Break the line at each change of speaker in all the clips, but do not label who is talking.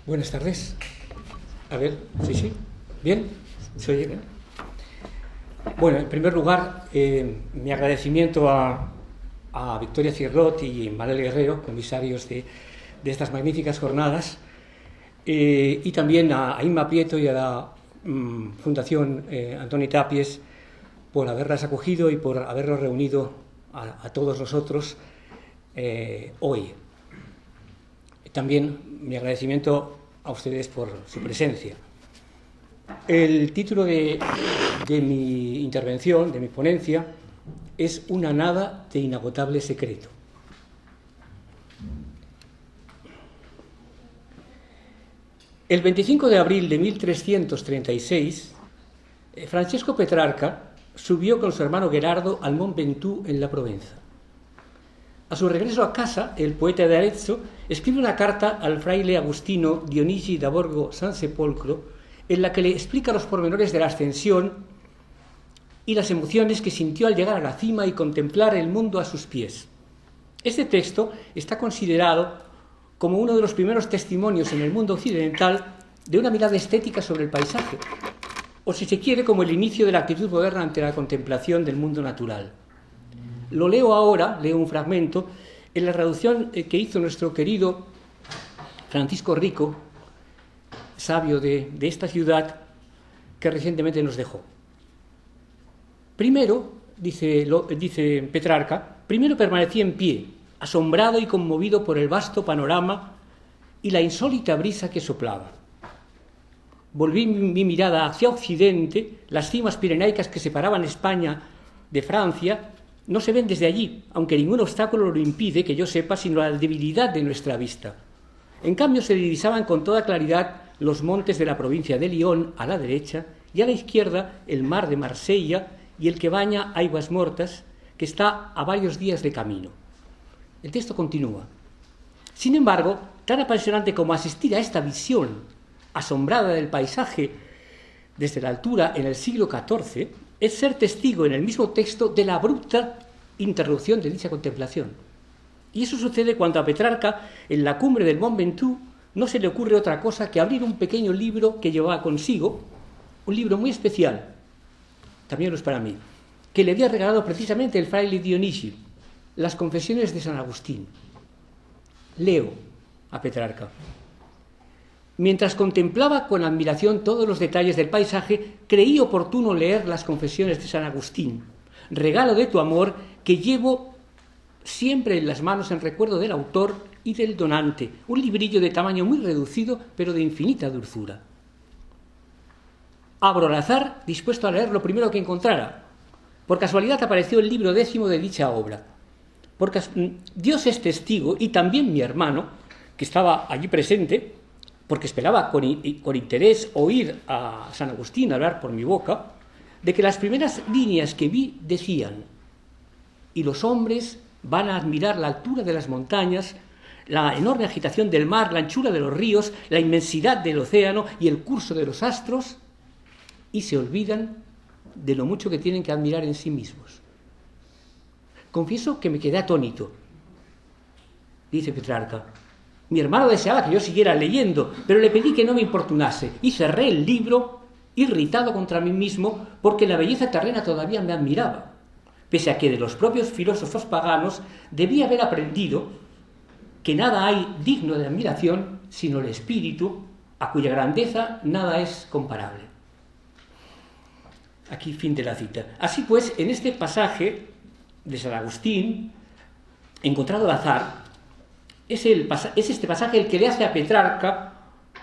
Buenas tardes. A ver, sí. ¿Bien? ¿Se oye bien? Bueno, en primer lugar, mi agradecimiento a Victoria Cirrot y Manuel Guerrero, comisarios de estas magníficas jornadas, y también a Inma Prieto y a la Fundación Antoni Tapies por haberlas acogido y por habernos reunido a todos nosotros hoy. También mi agradecimiento a ustedes por su presencia. El título de mi intervención, de mi ponencia, es Una nada de inagotable secreto. El 25 de abril de 1336, Francesco Petrarca subió con su hermano Gherardo al Mont Ventoux en la Provenza. A su regreso a casa, el poeta de Arezzo escribe una carta al fraile agustino Dionigi da Borgo San Sepolcro, en la que le explica los pormenores de la ascensión y las emociones que sintió al llegar a la cima y contemplar el mundo a sus pies. Este texto está considerado como uno de los primeros testimonios en el mundo occidental de una mirada estética sobre el paisaje, o si se quiere, como el inicio de la actitud moderna ante la contemplación del mundo natural. Lo leo ahora, leo un fragmento, en la traducción que hizo nuestro querido Francisco Rico, sabio de esta ciudad, que recientemente nos dejó. Primero, dice Petrarca, primero permanecí en pie, asombrado y conmovido por el vasto panorama y la insólita brisa que soplaba. Volví mi mirada hacia occidente, las cimas pirenaicas que separaban España de Francia no se ven desde allí, aunque ningún obstáculo lo impide, que yo sepa, sino la debilidad de nuestra vista. En cambio, se divisaban con toda claridad los montes de la provincia de Lyon a la derecha y a la izquierda el mar de Marsella y el que baña Aigüesmortas, que está a varios días de camino. El texto continúa. Sin embargo, tan apasionante como asistir a esta visión asombrada del paisaje desde la altura en el siglo XIV, es ser testigo en el mismo texto de la abrupta interrupción de dicha contemplación. Y eso sucede cuando a Petrarca, en la cumbre del Mont Ventoux, no se le ocurre otra cosa que abrir un pequeño libro que llevaba consigo, un libro muy especial, también lo es para mí, que le había regalado precisamente el fraile Dionigi, las Confesiones de San Agustín. Leo a Petrarca. Mientras contemplaba con admiración todos los detalles del paisaje, creí oportuno leer las Confesiones de San Agustín, regalo de tu amor que llevo siempre en las manos en recuerdo del autor y del donante, un librillo de tamaño muy reducido, pero de infinita dulzura. Abro al azar, dispuesto a leer lo primero que encontrara. Por casualidad apareció el libro 10º de dicha obra. Dios es testigo, y también mi hermano, que estaba allí presente, porque esperaba con interés oír a San Agustín hablar por mi boca, de que las primeras líneas que vi decían: y los hombres van a admirar la altura de las montañas, la enorme agitación del mar, la anchura de los ríos, la inmensidad del océano y el curso de los astros, y se olvidan de lo mucho que tienen que admirar en sí mismos. Confieso que me quedé atónito, dice Petrarca. Mi hermano deseaba que yo siguiera leyendo, pero le pedí que no me importunase y cerré el libro, irritado contra mí mismo, porque la belleza terrena todavía me admiraba, pese a que de los propios filósofos paganos debía haber aprendido que nada hay digno de admiración sino el espíritu, a cuya grandeza nada es comparable. Aquí fin de la cita. Así pues, en este pasaje de San Agustín, encontrado al azar, es este pasaje el que le hace a Petrarca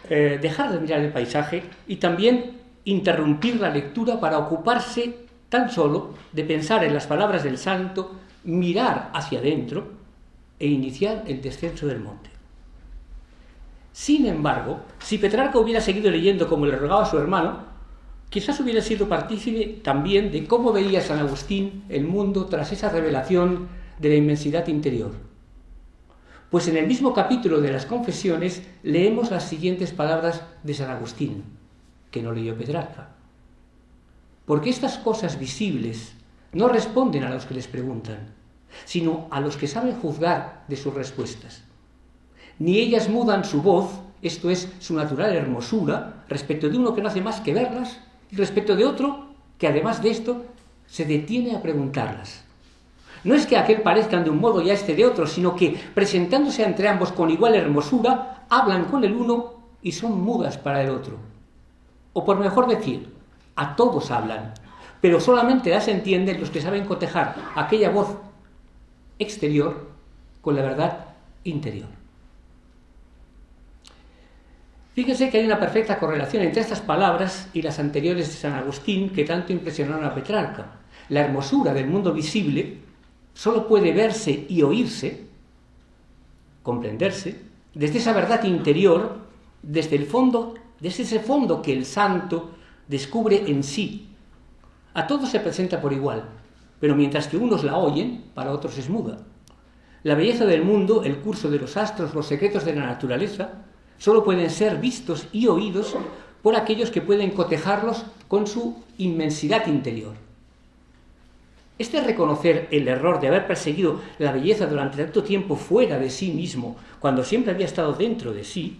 dejar de mirar el paisaje y también interrumpir la lectura para ocuparse tan solo de pensar en las palabras del santo, mirar hacia adentro e iniciar el descenso del monte. Sin embargo, si Petrarca hubiera seguido leyendo como le rogaba a su hermano, quizás hubiera sido partícipe también de cómo veía San Agustín el mundo tras esa revelación de la inmensidad interior. Pues en el mismo capítulo de las Confesiones leemos las siguientes palabras de San Agustín, que no leyó Petrarca. Porque estas cosas visibles no responden a los que les preguntan, sino a los que saben juzgar de sus respuestas. Ni ellas mudan su voz esto es, su natural hermosura, respecto de uno que no hace más que verlas, y respecto de otro que además de esto se detiene a preguntarlas. No es que aquel parezcan de un modo y a este de otro, sino que, presentándose entre ambos con igual hermosura, hablan con el uno y son mudas para el otro. O por mejor decir, a todos hablan, pero solamente las entienden los que saben cotejar aquella voz exterior con la verdad interior. Fíjense que hay una perfecta correlación entre estas palabras y las anteriores de San Agustín que tanto impresionaron a Petrarca. La hermosura del mundo visible solo puede verse y oírse, comprenderse, desde esa verdad interior, desde ese fondo que el santo descubre en sí. A todos se presenta por igual, pero mientras que unos la oyen, para otros es muda. La belleza del mundo, el curso de los astros, los secretos de la naturaleza, solo pueden ser vistos y oídos por aquellos que pueden cotejarlos con su inmensidad interior. Este reconocer el error de haber perseguido la belleza durante tanto tiempo fuera de sí mismo, cuando siempre había estado dentro de sí,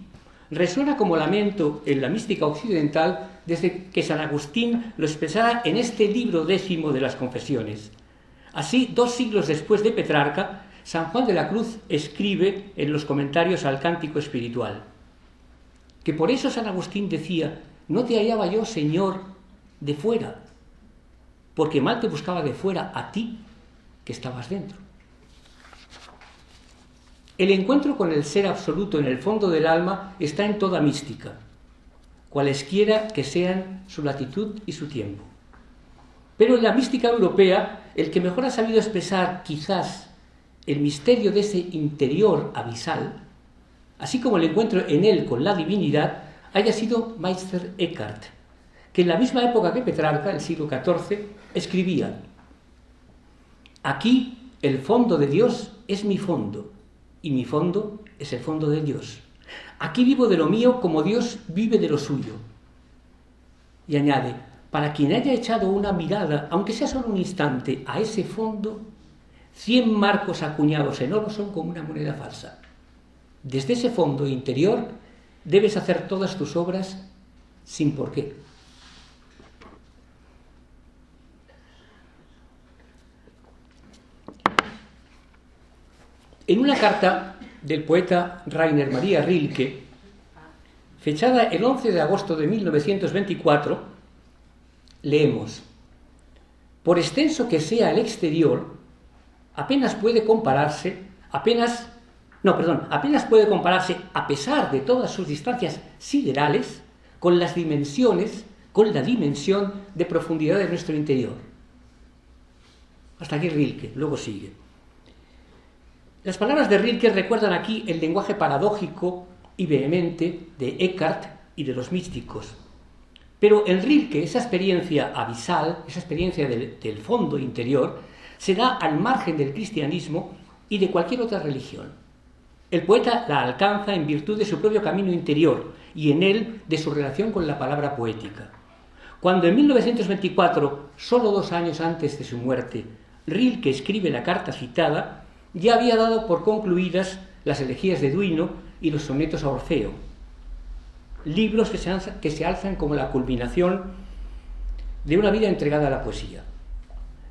resuena como lamento en la mística occidental desde que San Agustín lo expresara en este libro 10 de las Confesiones. Así, 2 siglos después de Petrarca, San Juan de la Cruz escribe en los comentarios al Cántico Espiritual que por eso San Agustín decía: no te hallaba yo, Señor, de fuera, porque mal te buscaba de fuera a ti, que estabas dentro. El encuentro con el ser absoluto en el fondo del alma está en toda mística, cualesquiera que sean su latitud y su tiempo. Pero en la mística europea, el que mejor ha sabido expresar quizás el misterio de ese interior abisal, así como el encuentro en él con la divinidad, haya sido Meister Eckhart, que en la misma época que Petrarca, el siglo XIV, escribía: aquí el fondo de Dios es mi fondo, y mi fondo es el fondo de Dios. Aquí vivo de lo mío como Dios vive de lo suyo. Y añade: para quien haya echado una mirada, aunque sea solo un instante, a ese fondo, 100 marcos acuñados en oro son como una moneda falsa. Desde ese fondo interior debes hacer todas tus obras sin por qué. En una carta del poeta Rainer Maria Rilke, fechada el 11 de agosto de 1924, leemos: por extenso que sea el exterior, apenas puede compararse, a pesar de todas sus distancias siderales, con la dimensión de profundidad de nuestro interior. Hasta aquí Rilke, luego sigue. Las palabras de Rilke recuerdan aquí el lenguaje paradójico y vehemente de Eckhart y de los místicos. Pero en Rilke esa experiencia abisal, esa experiencia del fondo interior, se da al margen del cristianismo y de cualquier otra religión. El poeta la alcanza en virtud de su propio camino interior y en él de su relación con la palabra poética. Cuando en 1924, solo 2 años antes de su muerte, Rilke escribe la carta citada, ya había dado por concluidas las elegías de Duino y los sonetos a Orfeo, libros que se alzan como la culminación de una vida entregada a la poesía.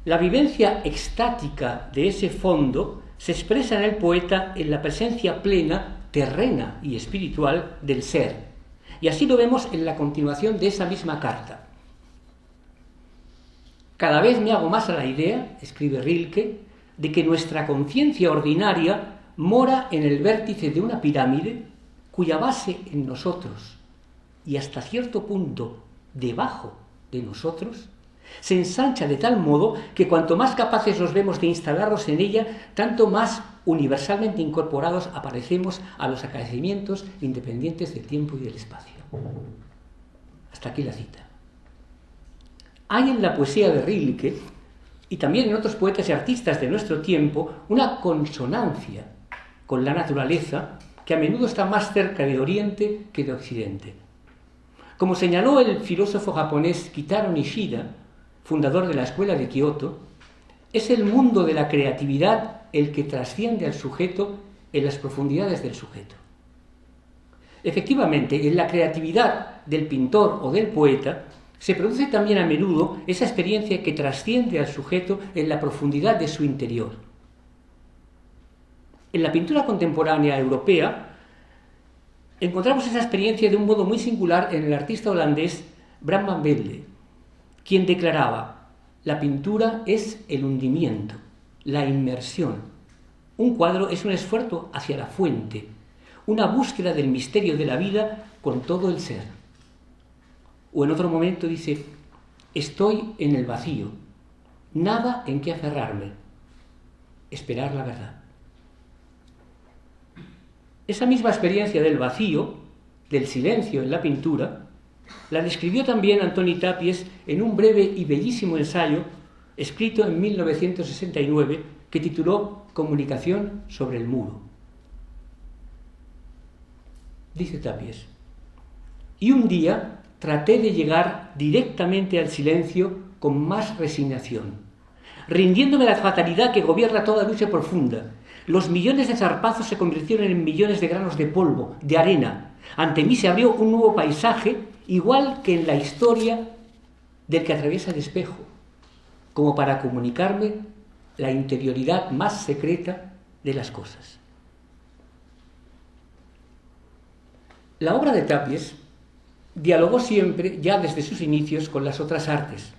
La vivencia extática de ese fondo se expresa en el poeta en la presencia plena, terrena y espiritual del ser. Y así lo vemos en la continuación de esa misma carta. Cada vez me hago más a la idea, escribe Rilke, de que nuestra conciencia ordinaria mora en el vértice de una pirámide cuya base en nosotros y hasta cierto punto debajo de nosotros se ensancha de tal modo que cuanto más capaces nos vemos de instalarnos en ella, tanto más universalmente incorporados aparecemos a los acaecimientos independientes del tiempo y del espacio. Hasta aquí la cita. Hay en la poesía de Rilke, y también en otros poetas y artistas de nuestro tiempo, una consonancia con la naturaleza que a menudo está más cerca de Oriente que de Occidente. Como señaló el filósofo japonés Kitaro Nishida, fundador de la Escuela de Kioto, es el mundo de la creatividad el que trasciende al sujeto en las profundidades del sujeto. Efectivamente, en la creatividad del pintor o del poeta se produce también a menudo esa experiencia que trasciende al sujeto en la profundidad de su interior. En la pintura contemporánea europea encontramos esa experiencia de un modo muy singular en el artista holandés Bram van Velde, quien declaraba: la pintura es el hundimiento, la inmersión. Un cuadro es un esfuerzo hacia la fuente, una búsqueda del misterio de la vida con todo el ser. O en otro momento dice: estoy en el vacío, nada en qué aferrarme, esperar la verdad. Esa misma experiencia del vacío, del silencio en la pintura, la describió también Antoni Tàpies en un breve y bellísimo ensayo escrito en 1969 que tituló Comunicación sobre el muro. Dice Tàpies: y un día traté de llegar directamente al silencio con más resignación, rindiéndome a la fatalidad que gobierna toda lucha profunda. Los millones de zarpazos se convirtieron en millones de granos de polvo, de arena. Ante mí se abrió un nuevo paisaje, igual que en la historia del que atraviesa el espejo, como para comunicarme la interioridad más secreta de las cosas. La obra de Tàpies dialogó siempre, ya desde sus inicios, con las otras artes.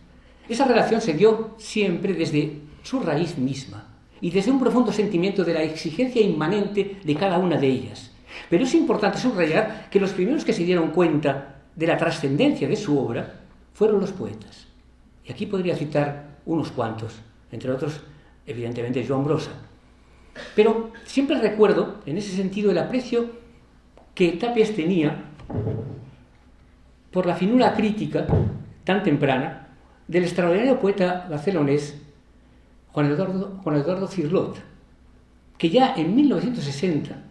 Esa relación se dio siempre desde su raíz misma y desde un profundo sentimiento de la exigencia inmanente de cada una de ellas. Pero es importante subrayar que los primeros que se dieron cuenta de la trascendencia de su obra fueron los poetas. Y aquí podría citar unos cuantos, entre otros, evidentemente, Joan Brossa. Pero siempre recuerdo, en ese sentido, el aprecio que Tàpies tenía por la finura crítica tan temprana del extraordinario poeta barcelonés Juan Eduardo Cirlot, que ya en 1960,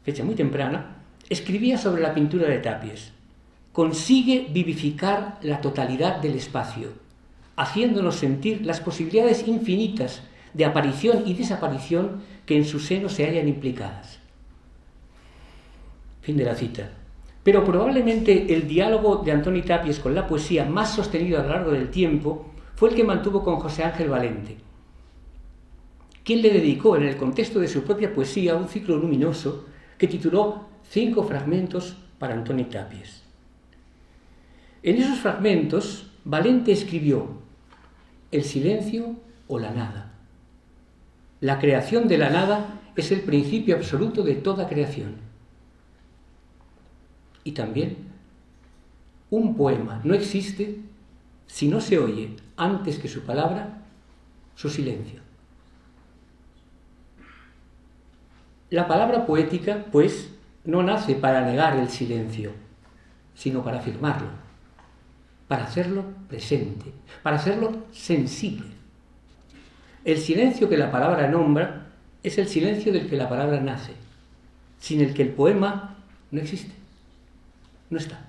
fecha muy temprana, escribía sobre la pintura de Tàpies: consigue vivificar la totalidad del espacio, haciéndonos sentir las posibilidades infinitas de aparición y desaparición que en su seno se hallan implicadas. Fin de la cita. Pero probablemente el diálogo de Antoni Tàpies con la poesía más sostenido a lo largo del tiempo fue el que mantuvo con José Ángel Valente, quien le dedicó en el contexto de su propia poesía un ciclo luminoso que tituló 5 fragmentos para Antoni Tàpies. En esos fragmentos, Valente escribió: el silencio o la nada. La creación de la nada es el principio absoluto de toda creación. Y también, un poema no existe si no se oye, antes que su palabra, su silencio. La palabra poética, pues, no nace para negar el silencio, sino para afirmarlo, para hacerlo presente, para hacerlo sensible. El silencio que la palabra nombra es el silencio del que la palabra nace, sin el que el poema no existe, no está.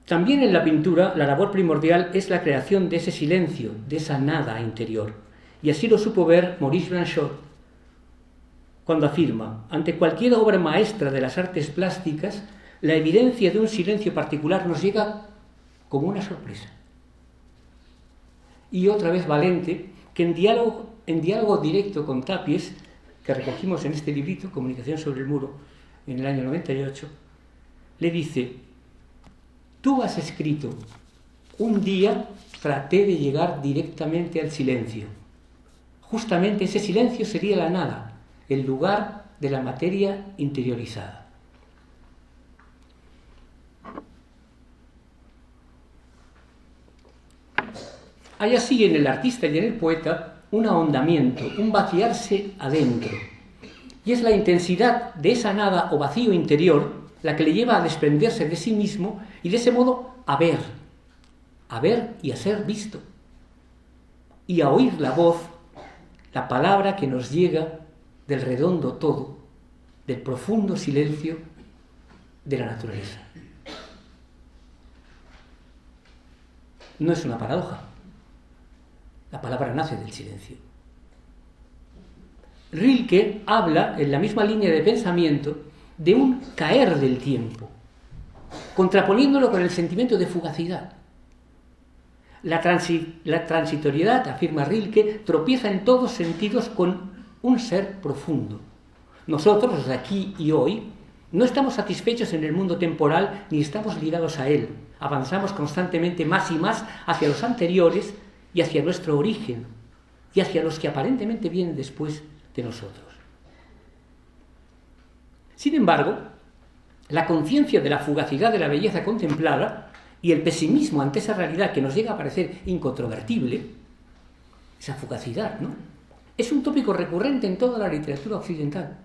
También en la pintura la labor primordial es la creación de ese silencio, de esa nada interior. Y así lo supo ver Maurice Blanchot cuando afirma: ante cualquier obra maestra de las artes plásticas, la evidencia de un silencio particular nos llega como una sorpresa. Y otra vez Valente, que en diálogo directo con Tàpies, que recogimos en este librito, Comunicación sobre el muro, en el año 98, le dice: tú has escrito: un día traté de llegar directamente al silencio. Justamente ese silencio sería la nada, el lugar de la materia interiorizada. Hay así en el artista y en el poeta un ahondamiento, un vaciarse adentro. Y es la intensidad de esa nada o vacío interior la que le lleva a desprenderse de sí mismo y de ese modo a ver y a ser visto. Y a oír la voz, la palabra que nos llega del redondo todo, del profundo silencio de la naturaleza. No es una paradoja. La palabra nace del silencio. Rilke habla, en la misma línea de pensamiento, de un caer del tiempo, contraponiéndolo con el sentimiento de fugacidad. La transitoriedad, afirma Rilke, tropieza en todos sentidos con un ser profundo. Nosotros, los de aquí y hoy, no estamos satisfechos en el mundo temporal ni estamos ligados a él. Avanzamos constantemente más y más hacia los anteriores y hacia nuestro origen y hacia los que aparentemente vienen después de nosotros. Sin embargo, la conciencia de la fugacidad de la belleza contemplada y el pesimismo ante esa realidad que nos llega a parecer incontrovertible, esa fugacidad, ¿no?, es un tópico recurrente en toda la literatura occidental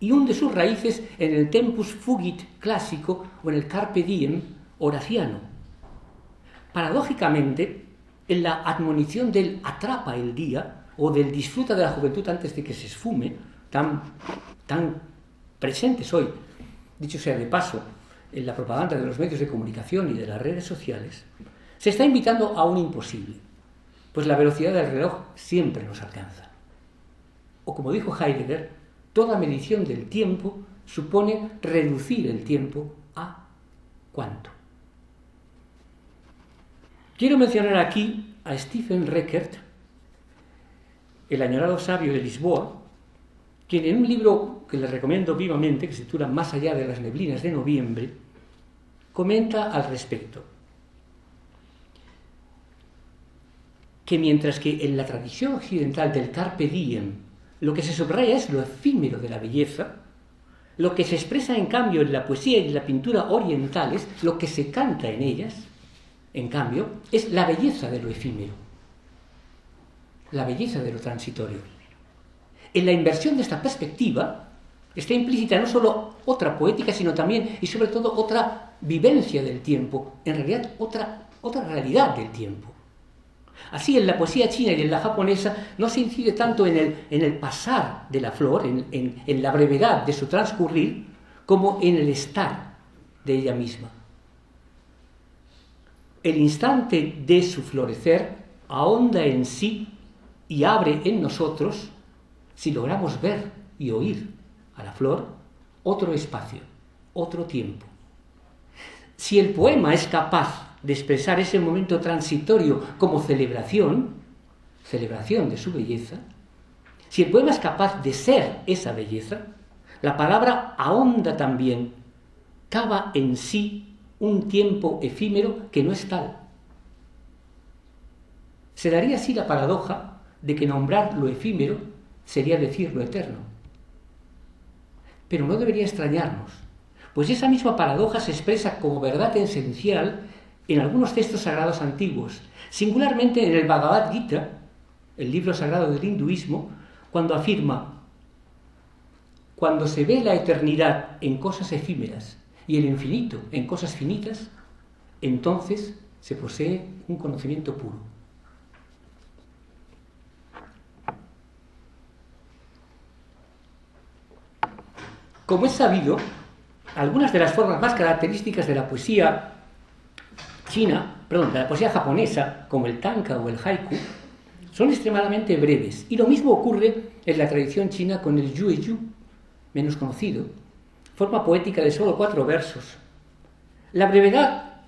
y hunde sus raíces en el tempus fugit clásico o en el carpe diem horaciano. Paradójicamente, en la admonición del atrapa el día o del disfruta de la juventud antes de que se esfume, tan presentes hoy, dicho sea de paso, en la propaganda de los medios de comunicación y de las redes sociales, se está invitando a un imposible, pues la velocidad del reloj siempre nos alcanza. O como dijo Heidegger, toda medición del tiempo supone reducir el tiempo a ¿cuánto? Quiero mencionar aquí a Stephen Reckert, el añorado sabio de Lisboa, quien en un libro que les recomiendo vivamente, que se titula Más allá de las neblinas de noviembre, comenta al respecto que mientras que en la tradición occidental del carpe diem lo que se subraya es lo efímero de la belleza, lo que se expresa en cambio en la poesía y en la pintura orientales, lo que se canta en ellas, en cambio, es la belleza de lo efímero, la belleza de lo transitorio. En la inversión de esta perspectiva está implícita no solo otra poética, sino también y sobre todo otra vivencia del tiempo, en realidad otra realidad del tiempo. Así, en la poesía china y en la japonesa no se incide tanto en el pasar de la flor, en la brevedad de su transcurrir, como en el estar de ella misma. El instante de su florecer ahonda en sí y abre en nosotros, si logramos ver y oír a la flor, otro espacio, otro tiempo. Si el poema es capaz de expresar ese momento transitorio como celebración de su belleza, si el poema es capaz de ser esa belleza, la palabra ahonda también, cava en sí un tiempo efímero que no es tal. Se daría así la paradoja de que nombrar lo efímero sería decir lo eterno. Pero no debería extrañarnos, pues esa misma paradoja se expresa como verdad esencial en algunos textos sagrados antiguos, singularmente en el Bhagavad Gita, el libro sagrado del hinduismo, cuando afirma: cuando se ve la eternidad en cosas efímeras y el infinito en cosas finitas, entonces se posee un conocimiento puro. Como es sabido, algunas de las formas más características de la poesía de la poesía japonesa, como el tanka o el haiku, son extremadamente breves. Y lo mismo ocurre en la tradición china con el yueyu, menos conocido, forma poética de solo 4 versos. La brevedad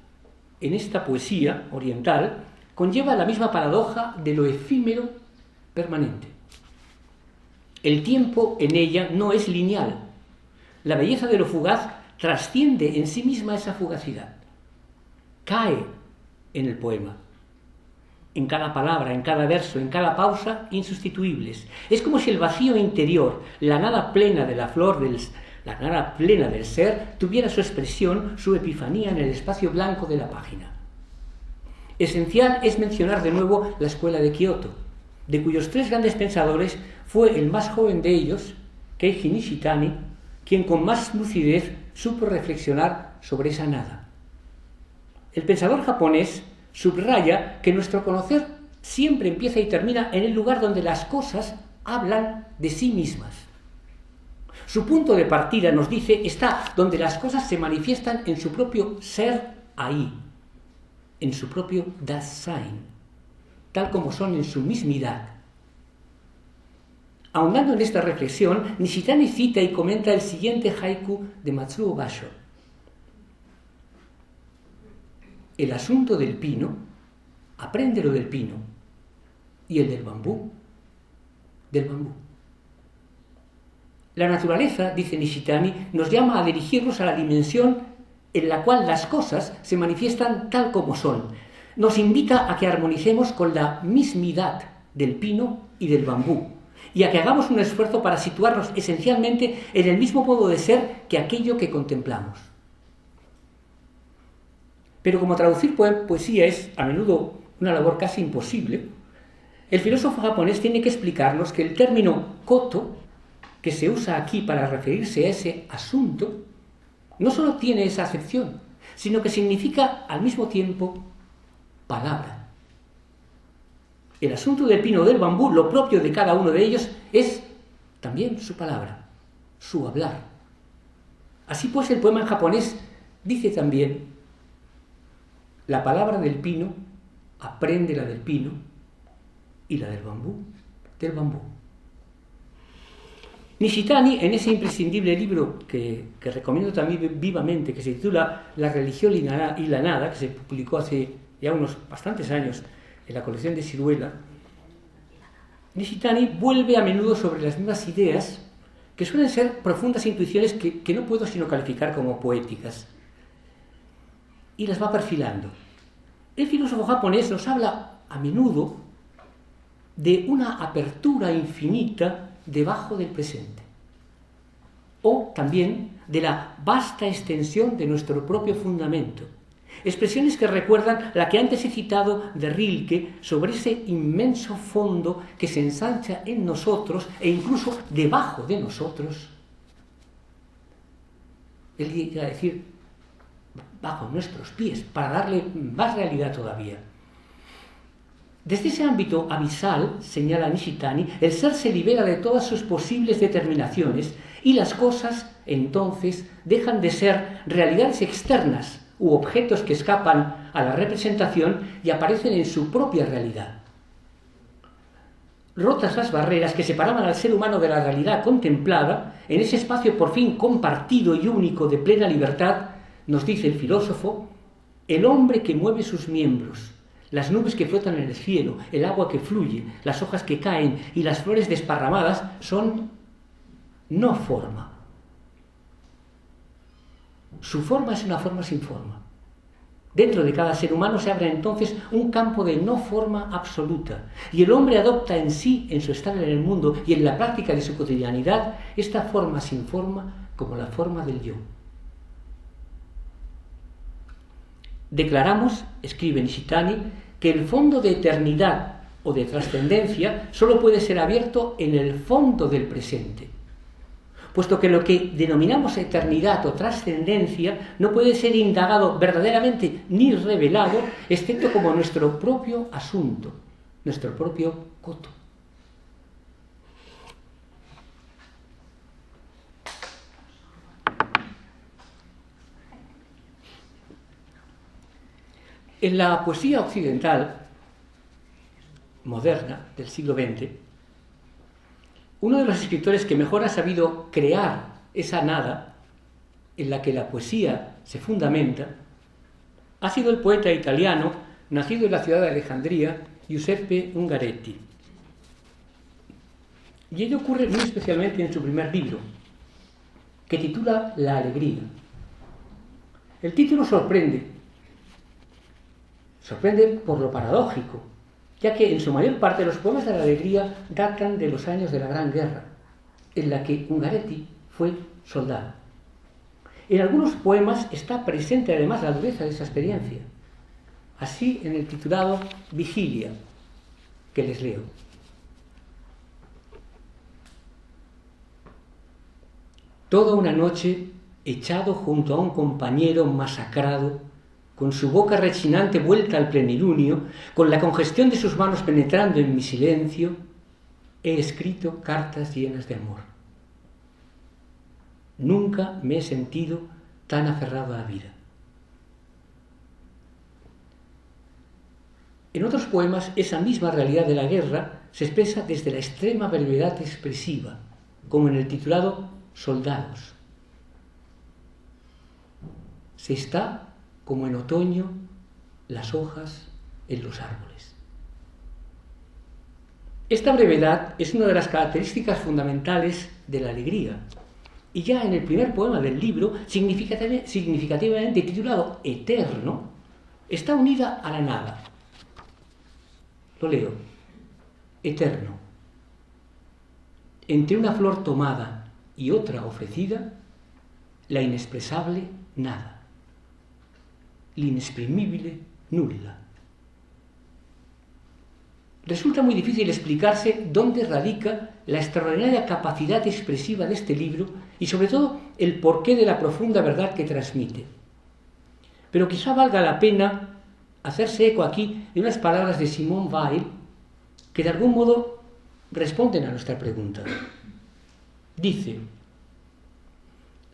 en esta poesía oriental conlleva la misma paradoja de lo efímero permanente. El tiempo en ella no es lineal. La belleza de lo fugaz trasciende en sí misma esa fugacidad. Cae en el poema, en cada palabra, en cada verso, en cada pausa, insustituibles. Es como si el vacío interior, la nada plena de la flor, la nada plena del ser, tuviera su expresión, su epifanía en el espacio blanco de la página. Esencial es mencionar de nuevo la escuela de Kioto, de cuyos 3 grandes pensadores fue el más joven de ellos, Keiji Nishitani, quien con más lucidez supo reflexionar sobre esa nada. El pensador japonés subraya que nuestro conocer siempre empieza y termina en el lugar donde las cosas hablan de sí mismas. Su punto de partida, nos dice, está donde las cosas se manifiestan en su propio ser ahí, en su propio Dasein, tal como son en su mismidad. Ahondando en esta reflexión, Nishitani cita y comenta el siguiente haiku de Matsuo Basho. El asunto del pino, aprende lo del pino, y el del bambú. La naturaleza, dice Nishitani, nos llama a dirigirnos a la dimensión en la cual las cosas se manifiestan tal como son. Nos invita a que armonicemos con la mismidad del pino y del bambú, y a que hagamos un esfuerzo para situarnos esencialmente en el mismo modo de ser que aquello que contemplamos. Pero como traducir poesía es a menudo una labor casi imposible, el filósofo japonés tiene que explicarnos que el término koto, que se usa aquí para referirse a ese asunto, no solo tiene esa acepción, sino que significa al mismo tiempo palabra. El asunto del pino o del bambú, lo propio de cada uno de ellos, es también su palabra, su hablar. Así pues, el poema en japonés dice también: la palabra del pino aprende la del pino y la del bambú. Nishitani, en ese imprescindible libro que recomiendo también vivamente, que se titula La religión y la nada, que se publicó hace ya unos bastantes años en la colección de Siruela, Nishitani vuelve a menudo sobre las mismas ideas que suelen ser profundas intuiciones que no puedo sino calificar como poéticas, y las va perfilando. El filósofo japonés nos habla a menudo de una apertura infinita debajo del presente, o también de la vasta extensión de nuestro propio fundamento. Expresiones que recuerdan la que antes he citado de Rilke sobre ese inmenso fondo que se ensancha en nosotros e incluso debajo de nosotros. Él llega a decir bajo nuestros pies, para darle más realidad todavía. Desde ese ámbito abisal, señala Nishitani, el ser se libera de todas sus posibles determinaciones y las cosas, entonces, dejan de ser realidades externas u objetos que escapan a la representación y aparecen en su propia realidad. Rotas las barreras que separaban al ser humano de la realidad contemplada, en ese espacio por fin compartido y único de plena libertad, nos dice el filósofo, el hombre que mueve sus miembros, las nubes que flotan en el cielo, el agua que fluye, las hojas que caen y las flores desparramadas son no forma. Su forma es una forma sin forma. Dentro de cada ser humano se abre entonces un campo de no forma absoluta, y el hombre adopta en sí, en su estar en el mundo y en la práctica de su cotidianidad, esta forma sin forma como la forma del yo. Declaramos, escribe Nishitani, que el fondo de eternidad o de trascendencia solo puede ser abierto en el fondo del presente, puesto que lo que denominamos eternidad o trascendencia no puede ser indagado verdaderamente ni revelado, excepto como nuestro propio asunto, nuestro propio koto. En la poesía occidental moderna del siglo XX, uno de los escritores que mejor ha sabido crear esa nada en la que la poesía se fundamenta ha sido el poeta italiano, nacido en la ciudad de Alejandría, Giuseppe Ungaretti. Y ello ocurre muy especialmente en su primer libro, que titula La alegría. El título sorprende por lo paradójico, ya que en su mayor parte los poemas de la alegría datan de los años de la Gran Guerra, en la que Ungaretti fue soldado. En algunos poemas está presente además la dureza de esa experiencia, así en el titulado Vigilia, que les leo. Toda una noche, echado junto a un compañero masacrado, con su boca rechinante vuelta al plenilunio, con la congestión de sus manos penetrando en mi silencio, he escrito cartas llenas de amor. Nunca me he sentido tan aferrado a la vida. En otros poemas, esa misma realidad de la guerra se expresa desde la extrema brevedad expresiva, como en el titulado Soldados. Se está como en otoño las hojas en los árboles. Esta brevedad es una de las características fundamentales de la alegría. Y ya en el primer poema del libro, significativamente titulado Eterno, está unida a la nada. Lo leo. Eterno. Entre una flor tomada y otra ofrecida, la inexpresable nada. L'inexprimible nulla. Resulta muy difícil explicarse dónde radica la extraordinaria capacidad expresiva de este libro y sobre todo el porqué de la profunda verdad que transmite. Pero quizá valga la pena hacerse eco aquí de unas palabras de Simone Weil que de algún modo responden a nuestra pregunta. Dice: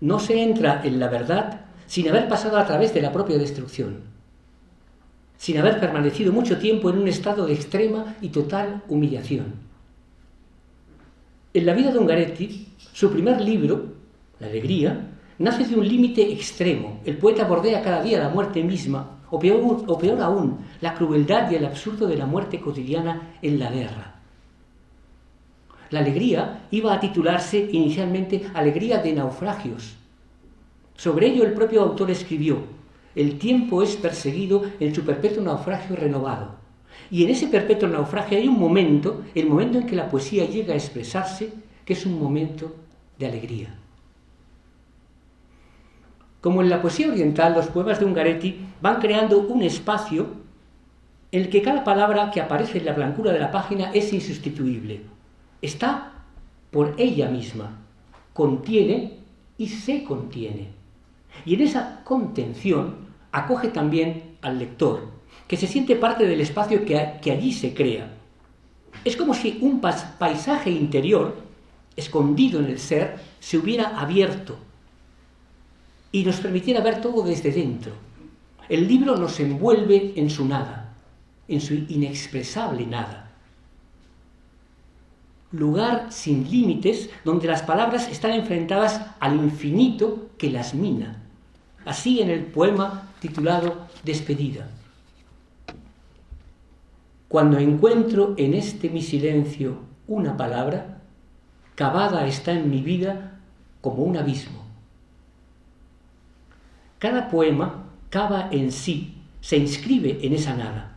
no se entra en la verdad sin haber pasado a través de la propia destrucción, sin haber permanecido mucho tiempo en un estado de extrema y total humillación. En la vida de Ungaretti, su primer libro, La alegría, nace de un límite extremo. El poeta bordea cada día la muerte misma, o peor aún, la crueldad y el absurdo de la muerte cotidiana en la guerra. La alegría iba a titularse inicialmente Alegría de naufragios. Sobre ello el propio autor escribió: el tiempo es perseguido en su perpetuo naufragio renovado. Y en ese perpetuo naufragio hay un momento, el momento en que la poesía llega a expresarse, que es un momento de alegría. Como en la poesía oriental, los poemas de Ungaretti van creando un espacio en el que cada palabra que aparece en la blancura de la página es insustituible. Está por ella misma, contiene y se contiene. Y en esa contención acoge también al lector, que se siente parte del espacio que allí se crea. Es como si un paisaje interior, escondido en el ser, se hubiera abierto y nos permitiera ver todo desde dentro. El libro nos envuelve en su nada, en su inexpresable nada. Lugar sin límites, donde las palabras están enfrentadas al infinito que las mina. Así en el poema titulado Despedida. Cuando encuentro en este mi silencio una palabra, cavada está en mi vida como un abismo. Cada poema cava en sí, se inscribe en esa nada.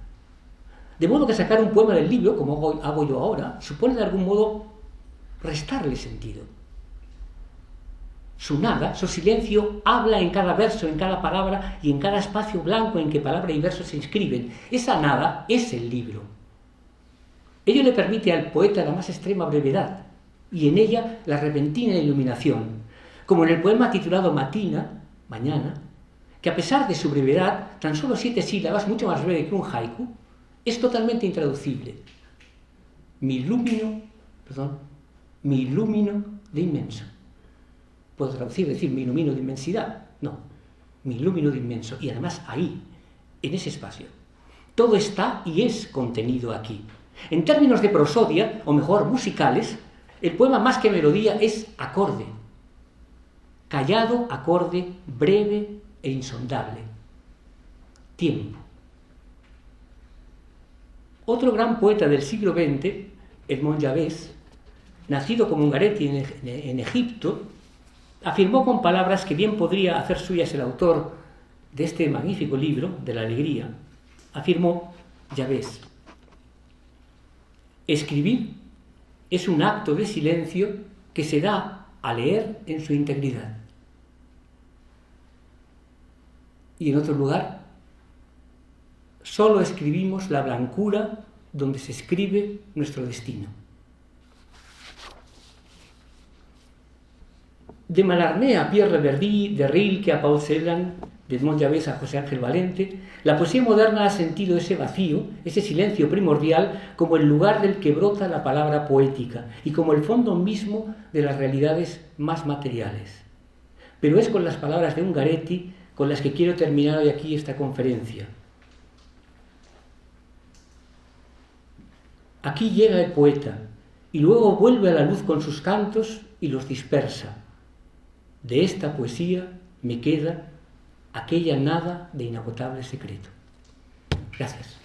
De modo que sacar un poema del libro, como hago yo ahora, supone de algún modo restarle sentido. Su nada, su silencio, habla en cada verso, en cada palabra y en cada espacio blanco en que palabra y verso se inscriben. Esa nada es el libro. Ello le permite al poeta la más extrema brevedad y en ella la repentina iluminación, como en el poema titulado Matina, mañana, que a pesar de su brevedad, tan solo 7 sílabas, mucho más breve que un haiku, es totalmente intraducible. Mi illumino de inmenso. Puedo traducir, decir, mi ilumino de inmensidad. No, mi illumino de inmenso. Y además ahí, en ese espacio. Todo está y es contenido aquí. En términos de prosodia, o mejor, musicales, el poema más que melodía es acorde. Callado, acorde, breve e insondable. Tiempo. Otro gran poeta del siglo XX, Edmond Javés, nacido como Ungaretti en Egipto, afirmó con palabras que bien podría hacer suyas el autor de este magnífico libro, de la alegría, afirmó Javés: escribir es un acto de silencio que se da a leer en su integridad. Y en otro lugar, solo escribimos la blancura donde se escribe nuestro destino. De Mallarmé a Pierre Reverdy, de Rilke a Paul Celan, de Edmond Javés a José Ángel Valente, la poesía moderna ha sentido ese vacío, ese silencio primordial, como el lugar del que brota la palabra poética y como el fondo mismo de las realidades más materiales. Pero es con las palabras de Ungaretti con las que quiero terminar hoy aquí esta conferencia. Aquí llega el poeta y luego vuelve a la luz con sus cantos y los dispersa. De esta poesía me queda aquella nada de inagotable secreto. Gracias.